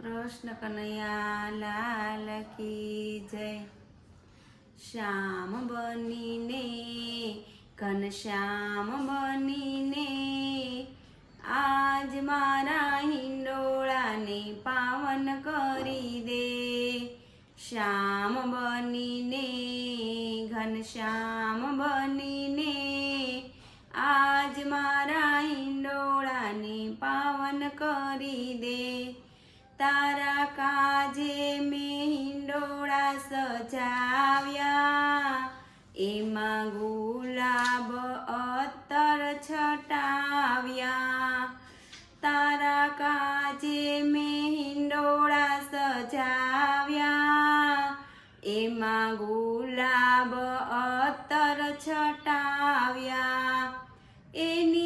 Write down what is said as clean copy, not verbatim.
કૃષ્ણ કનૈયા લાલ કી જય। શ્યામ બનીને ઘનશ્યામ બનીને આજ મારા હિંડોળાને પાવન કરી દે। શ્યામ બનીને ઘનશ્યામ બનીને આજ મારા હિંડોળાને પાવન કરી દે। તારા કાજે મેં હિંડોળા સજાવ્યા, એમાં ગુલાબ અત્તર છટાવ્યા। તારા કાજે મેં હિંડોળા સજાવ્યા, એમાં ગુલાબ અત્તર છટાવ્યા। એની